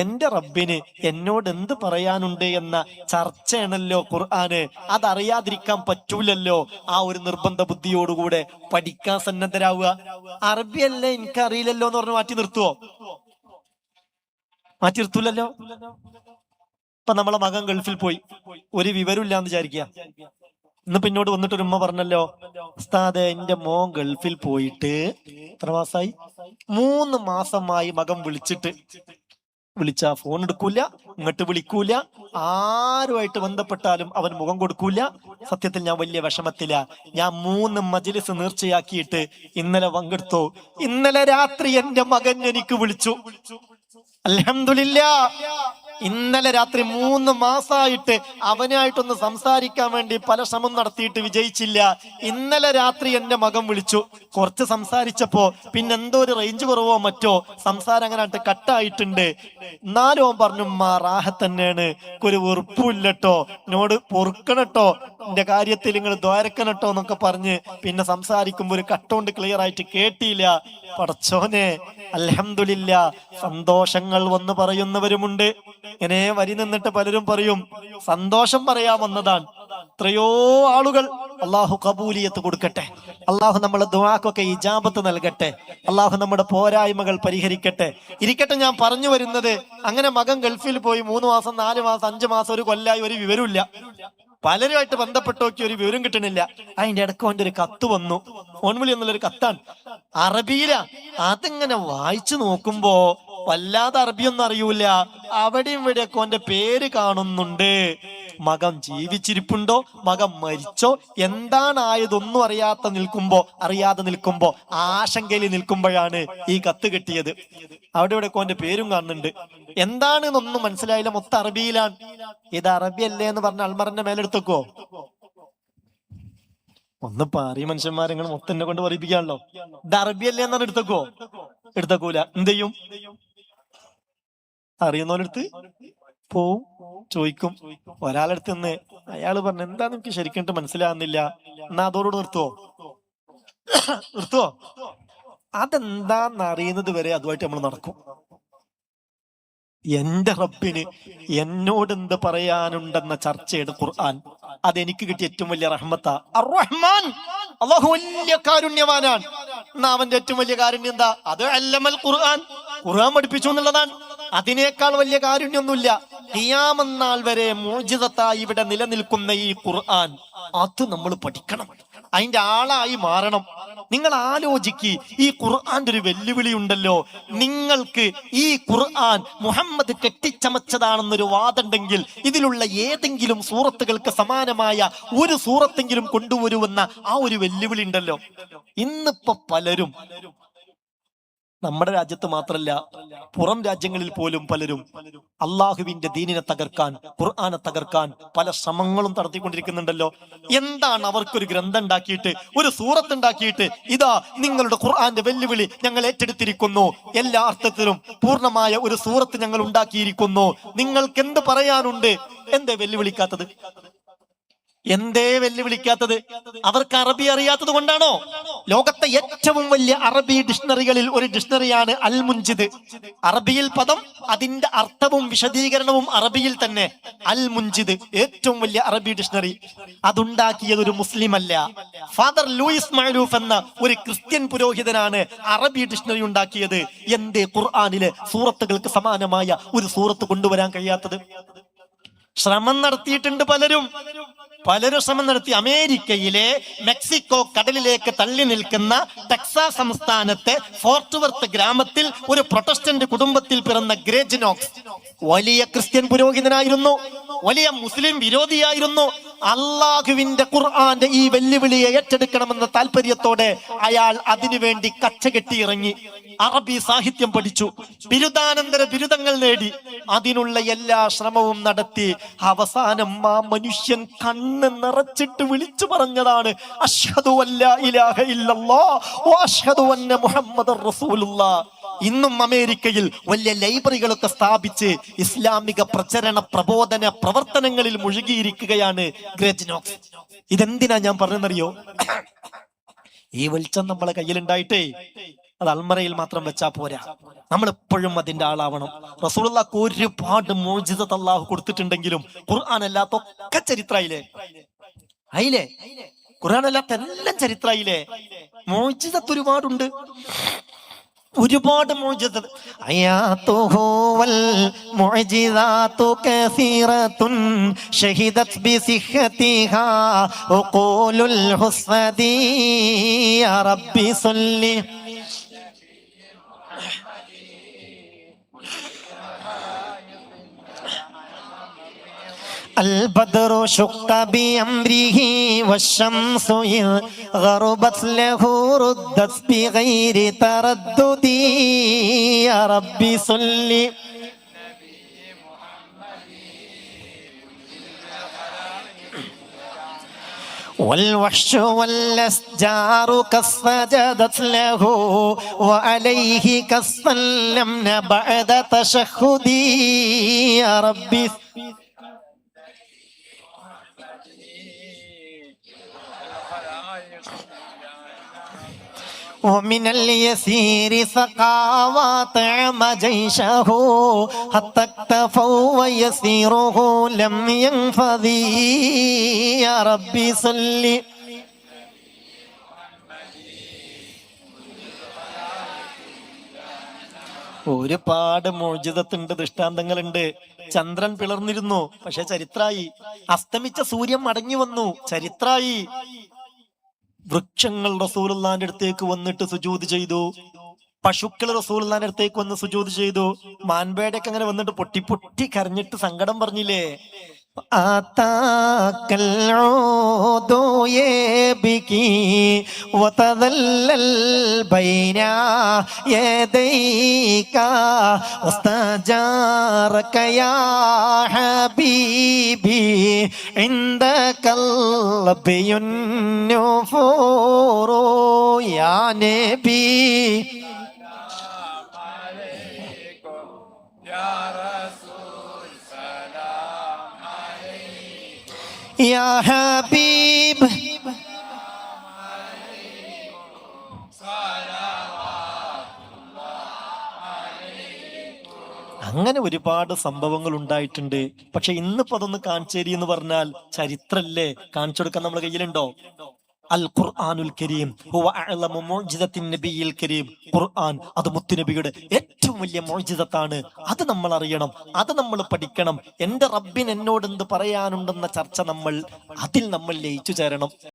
എന്റെ റബ്ബിന് എന്നോട് എന്ത് പറയാനുണ്ട് എന്ന ചർച്ചയാണല്ലോ ഖുർആന്. അതറിയാതിരിക്കാൻ പറ്റൂലല്ലോ. ആ ഒരു നിർബന്ധ ബുദ്ധിയോടുകൂടെ പഠിക്കാൻ സന്നദ്ധരാവുക. അറബിയല്ലേ എനിക്കറിയില്ലല്ലോ എന്ന് പറഞ്ഞ് മാറ്റി നിർത്തുവോ? മാറ്റി നിർത്തൂലല്ലോ. ഇപ്പൊ നമ്മളെ മകൻ ഗൾഫിൽ പോയി, ഒരു വിവരമില്ല എന്ന് വിചാരിക്കുക. ഇന്ന് പിന്നോട് വന്നിട്ട് ഒരു ഉമ്മ പറഞ്ഞല്ലോ, ഉസ്താദേ എന്റെ മോൻ ഗൾഫിൽ പോയിട്ട് എത്ര മാസമായി? 3 മാസമായി മകൻ വിളിച്ചാ ഫോൺ എടുക്കൂല, ഇങ്ങോട്ട് വിളിക്കൂല, ആരുമായിട്ട് ബന്ധപ്പെട്ടാലും അവൻ മുഖം കൊടുക്കൂല. സത്യത്തിൽ ഞാൻ വലിയ വിഷമത്തില. ഞാൻ 3 മജ്‌ലിസ് നേർച്ചയാക്കിയിട്ട് ഇന്നലെ പങ്കെടുത്തു. ഇന്നലെ രാത്രി എന്റെ മകൻ എനിക്ക് വിളിച്ചു. അൽഹംദുലില്ലാഹ്. ഇന്നലെ രാത്രി 3 മാസമായിട്ട് അവനായിട്ടൊന്ന് സംസാരിക്കാൻ വേണ്ടി പല ശ്രമം നടത്തിയിട്ട് വിജയിച്ചില്ല. ഇന്നലെ രാത്രി എന്റെ മകൻ വിളിച്ചു. കുറച്ച് സംസാരിച്ചപ്പോ പിന്നെ എന്തോ ഒരു റേഞ്ച് കുറവോ മറ്റോ സംസാരം അങ്ങനെ കട്ടായിട്ടുണ്ട്. എന്നാലും അവൻ പറഞ്ഞു, റാഹത്ത് തന്നെയാണ്, ഒരു വെറുപ്പില്ലട്ടോ, എന്നോട് പൊറുക്കണട്ടോ, എന്റെ കാര്യത്തിൽ നിങ്ങൾ ദ്വാരക്കണട്ടോ എന്നൊക്കെ പറഞ്ഞ് പിന്നെ സംസാരിക്കുമ്പോ ഒരു കട്ടോണ്ട് ക്ലിയർ ആയിട്ട് കേട്ടില്ല. പടച്ചോനെ അൽഹംദുലില്ലാഹ്. സന്തോഷങ്ങൾ വന്ന് പറയുന്നവരുമുണ്ട്. ഇങ്ങനെ വരി നിന്നിട്ട് പലരും പറയും സന്തോഷം പറയാൻ വന്നതാണ്. എത്രയോ ആളുകൾ. അള്ളാഹു കബൂലിയത്ത് കൊടുക്കട്ടെ. അള്ളാഹു നമ്മളെ ദുആക്കൊക്കെ ഇജാബത്ത് നൽകട്ടെ. അള്ളാഹു നമ്മുടെ പോരായ്മകൾ പരിഹരിക്കട്ടെ. ഇരിക്കട്ടെ, ഞാൻ പറഞ്ഞു വരുന്നത്, അങ്ങനെ മകൻ ഗൾഫിൽ പോയി 3 മാസം 4 മാസം 5 മാസം ഒരു കൊല്ലായി, ഒരു വിവരമില്ല. പലരുമായിട്ട് ബന്ധപ്പെട്ട് നോക്കി ഒരു വിവരം കിട്ടണില്ല. അതിന്റെ ഇടയ്ക്ക് അവന്റെ ഒരു കത്ത് വന്നു. ഫോൺ വിളി എന്നുള്ളൊരു കത്താണ്, അറബിയില. അതിങ്ങനെ വായിച്ചു നോക്കുമ്പോ വല്ലാതെ അറബിയൊന്നും അറിയൂല. അവിടെയും ഇവിടെയൊക്കെ അവന്റെ പേര് കാണുന്നുണ്ട്. മകൻ ജീവിച്ചിരിപ്പുണ്ടോ, മകൻ മരിച്ചോ, എന്താണായതൊന്നും അറിയാതെ നിൽക്കുമ്പോ ആശങ്കയിൽ നിൽക്കുമ്പോഴാണ് ഈ കത്ത് കിട്ടിയത്. അവിടെ ഇവിടെ അവന്റെ പേരും കാണുന്നുണ്ട്. എന്താണെന്നൊന്നും മനസ്സിലായില്ല. മൊത്തം അറബിയിലാണ്. ഇത് അറബി അല്ലേ എന്ന് പറഞ്ഞ അൽമറിന്റെ മേലെടുത്തക്കോ? ഒന്ന് പാറി മനുഷ്യന്മാരെ മൊത്തം എന്നെ കൊണ്ട് പറയിപ്പിക്കാണല്ലോ. ഇത് അറബി അല്ലേ എന്നാണ് എടുത്തക്കൂല. എന്ത് ചെയ്യും? അറിയുന്നവരെടുത്ത് പോവും, ചോദിക്കും. ഒരാളെടുത്ത് നിന്ന് അയാള് പറഞ്ഞു, എന്താ എനിക്ക് ശരിക്കും മനസ്സിലാകുന്നില്ല, എന്നാ അതോട് നിർത്തുവോ? അതെന്താന്ന് അറിയുന്നത് വരെ അതുമായിട്ട് നമ്മൾ നടക്കും. എന്റെ റബ്ബിന് എന്നോട് എന്ത് പറയാനുണ്ടെന്ന ചർച്ചയുടെ ഖുർആൻ. അതെനിക്ക് കിട്ടിയ ഏറ്റവും വലിയ റഹ്മത്താ. അർ-റഹ്മാൻ, അല്ലാഹു വലിയ കാരുണ്യവാനാണ്. എന്നാ അവന്റെ ഏറ്റവും വലിയ കാരുണ്യം എന്താ? അത് അല്ലമൽ ഖുർആൻ, ഖുർആൻ പഠിപ്പിച്ചു എന്നുള്ളതാണ്. അതിനേക്കാൾ വലിയ കാരുണ്യൊന്നുമില്ല. ഖിയാമത്ത് നാൾ വരെ മുഅ്ജിസത്തായി ഇവിടെ നിലനിൽക്കുന്ന ഈ ഖുർആൻ, അത് നമ്മൾ പഠിക്കണം, അതിന്റെ ആളായി മാറണം. നിങ്ങൾ ആലോചിക്ക്, ഈ ഖുർആന്റെ ഒരു വെല്ലുവിളി ഉണ്ടല്ലോ. നിങ്ങൾക്ക് ഈ ഖുർആൻ മുഹമ്മദ് കെട്ടിച്ചമച്ചതാണെന്നൊരു വാദമുണ്ടെങ്കിൽ ഇതിലുള്ള ഏതെങ്കിലും സൂറത്തുകൾക്ക് സമാനമായ ഒരു സൂറത്തെങ്കിലും കൊണ്ടുവരുമെന്ന ആ ഒരു വെല്ലുവിളി ഉണ്ടല്ലോ. ഇന്നിപ്പോ പലരും, നമ്മുടെ രാജ്യത്ത് മാത്രല്ല പുറം രാജ്യങ്ങളിൽ പോലും പലരും അള്ളാഹുവിന്റെ ദീനിനെ തകർക്കാൻ, ഖുർആനെ തകർക്കാൻ പല ശ്രമങ്ങളും നടത്തിക്കൊണ്ടിരിക്കുന്നുണ്ടല്ലോ. എന്താണ് അവർക്കൊരു ഗ്രന്ഥം ഉണ്ടാക്കിയിട്ട്, ഒരു സൂറത്ത് ഉണ്ടാക്കിയിട്ട്, ഇതാ നിങ്ങളുടെ ഖുർആന്റെ വെല്ലുവിളി ഞങ്ങൾ ഏറ്റെടുത്തിരിക്കുന്നു, എല്ലാ അർത്ഥത്തിലും പൂർണ്ണമായ ഒരു സൂറത്ത് ഞങ്ങൾ ഉണ്ടാക്കിയിരിക്കുന്നു, നിങ്ങൾക്ക് എന്ത് പറയാനുണ്ട്? എന്തേ വെല്ലുവിളിക്കാത്തത്? എന്തേ വെല്ലുവിളിക്കാത്തത്? അവർക്ക് അറബി അറിയാത്തത് കൊണ്ടാണോ? ലോകത്തെ ഏറ്റവും വലിയ അറബി ഡിക്ഷണറികളിൽ ഒരു ഡിക്ഷണറിയാണ് അൽ മുൻജിദ്. അറബിയിൽ പദം, അതിന്റെ അർത്ഥവും വിശദീകരണവും അറബിയിൽ തന്നെ. അൽ മുൻജിദ് ഏറ്റവും വലിയ അറബി ഡിക്ഷണറി. അതുണ്ടാക്കിയത് ഒരു മുസ്ലിം അല്ല, ഫാദർ ലൂയിസ് മഅലൂഫ് എന്ന ഒരു ക്രിസ്ത്യൻ പുരോഹിതനാണ് അറബി ഡിക്ഷണറി ഉണ്ടാക്കിയത്. എന്തേ ഖുർആനിലെ സൂറത്തുകൾക്ക് സമാനമായ ഒരു സൂറത്ത് കൊണ്ടുവരാൻ കഴിയാത്തത്? ശ്രമം നടത്തിയിട്ടുണ്ട് പലരും ശ്രമം നടത്തി. അമേരിക്കയിലെ മെക്സിക്കോ കടലിലേക്ക് തള്ളി നിൽക്കുന്ന ടെക്സാസ് സംസ്ഥാനത്തെ ഫോർട്ട് വർത്ത് ഗ്രാമത്തിൽ ഒരു പ്രൊട്ടസ്റ്റന്റ് കുടുംബത്തിൽ പിറന്ന ഗ്രേജിനോക്സ് വലിയ ക്രിസ്ത്യൻ പുരോഹിതനായിരുന്നു, വലിയ മുസ്ലിം വിരോധിയായിരുന്നു. അള്ളാഹുവിന്റെ ഖുർആന്റെ ഈ വെല്ലുവിളിയെ ഏറ്റെടുക്കണമെന്ന താല്പര്യത്തോടെ അയാൾ അതിനുവേണ്ടി കച്ചകെട്ടി ഇറങ്ങി. അറബി സാഹിത്യം പഠിച്ചു, ബിരുദാനന്തര ബിരുദങ്ങൾ നേടി, അതിനുള്ള എല്ലാ ശ്രമവും നടത്തി. അവസാനം ആ മനുഷ്യൻ കണ്ണ് നിറച്ചിട്ട് വിളിച്ചു പറഞ്ഞതാണ്, അശ്ഹദു അല്ലാ ഇലാഹ ഇല്ലല്ലാഹ് വ അശ്ഹദു അന്ന മുഹമ്മദർ റസൂലുള്ളാഹ്. ഇന്നും അമേരിക്കയിൽ വലിയ ലൈബ്രറികളൊക്കെ സ്ഥാപിച്ച് ഇസ്ലാമിക പ്രചരണ പ്രബോധന പ്രവർത്തനങ്ങളിൽ മുഴുകിയിരിക്കുകയാണ് ഗ്രേജിനോക്സ്. ഇതെന്തിനാ ഞാൻ പറഞ്ഞെന്നറിയോ? ഈ വെളിച്ചം നമ്മളെ കയ്യിലുണ്ടായിട്ടേ അത് അൽമറയിൽ മാത്രം വെച്ചാ പോരാ, നമ്മൾ എപ്പോഴും അതിന്റെ ആളാവണം. റസൂലുള്ളാഹിക്ക് ഒരുപാട് മോചിതത്ത് അല്ലാഹു കൊടുത്തിട്ടുണ്ടെങ്കിലും ഖുർആൻ അല്ലാത്തൊക്കെ ചരിത്രയിലെ അയില്ലേ, ഖുർആൻ അല്ലാത്ത എല്ലാം ചരിത്രയിലെ മോചിതത്ത് ഒരുപാടുണ്ട്, ഒരുപാട് മോചിതത്ത്. ആയാതുഹു വൽ മുഅ്ജിസാതു കസീറത്തുൻ ഷഹിദത് ബിസിഹ്ഹതിഹാ ഉഖൂലുൽ ഹുസ്നദി യാ റബ്ബി സല്ലി البدر شق بأمره والشمس إذ غربت له ردت بغير تردد يا ربي صل والوحش والأشجار كالسجدت له وعليه كالسلمن بعد تشهدي يا ربي ومن اليسير سقى وطعم جيشه حتى اكتفوا ويسيره لم ينفذي يا ربي صل ഒരുപാട് മോചിതത്തുണ്ട്, ദൃഷ്ടാന്തങ്ങളുണ്ട്. ചന്ദ്രൻ പിളർന്നിരുന്നു, പക്ഷെ ചരിത്രായി. അസ്തമിച്ച സൂര്യൻ മടങ്ങി വന്നു, ചരിത്രായി. വൃക്ഷങ്ങൾ റസൂലുള്ളാഹിന്റെ അടുത്തേക്ക് വന്നിട്ട് സുജൂദ് ചെയ്തു, പശുക്കൾ റസൂലുള്ളാഹിന്റെ അടുത്തേക്ക് വന്ന് സുജൂദ് ചെയ്തു, മാൻപേടൊക്കെ അങ്ങനെ വന്നിട്ട് പൊട്ടി പൊട്ടി കരഞ്ഞിട്ട് സങ്കടം പറഞ്ഞില്ലേ. ആതാക്കൽ ഊദു യബികി വതദല്ലൽ ബൈന യദൈക വസ്തജാറക യാ ഹബീബി ഇൻദകൽ ബിയുൻ നുഫൂറു യാ നബി യാ ഹബീബ് അങ്ങനെ ഒരുപാട് സംഭവങ്ങൾ ഉണ്ടായിട്ടുണ്ട്. പക്ഷെ ഇന്നിപ്പോ അതൊന്ന് കാണിച്ചേരി എന്ന് പറഞ്ഞാൽ ചരിത്രല്ലേ, കാണിച്ചു കൊടുക്കാൻ നമ്മുടെ കയ്യിലുണ്ടോ? അൽ ഖുർആനുൽ കരീം ഹുവ അഅ്ലമു മുഅ്ജിസത്തിൻ നബിയിൽ കരീം. ഖുർആൻ അത് മുത്തുനബിയുടെ ഏറ്റവും വലിയ മുഅ്ജിസത്താണ്. അത് നമ്മൾ അറിയണം, അത് നമ്മൾ പഠിക്കണം. എന്റെ റബ്ബിന് എന്നോട് എന്ത് പറയാനുണ്ടെന്ന ചർച്ച അതിൽ നമ്മൾ ലയിച്ചു ചേരണം.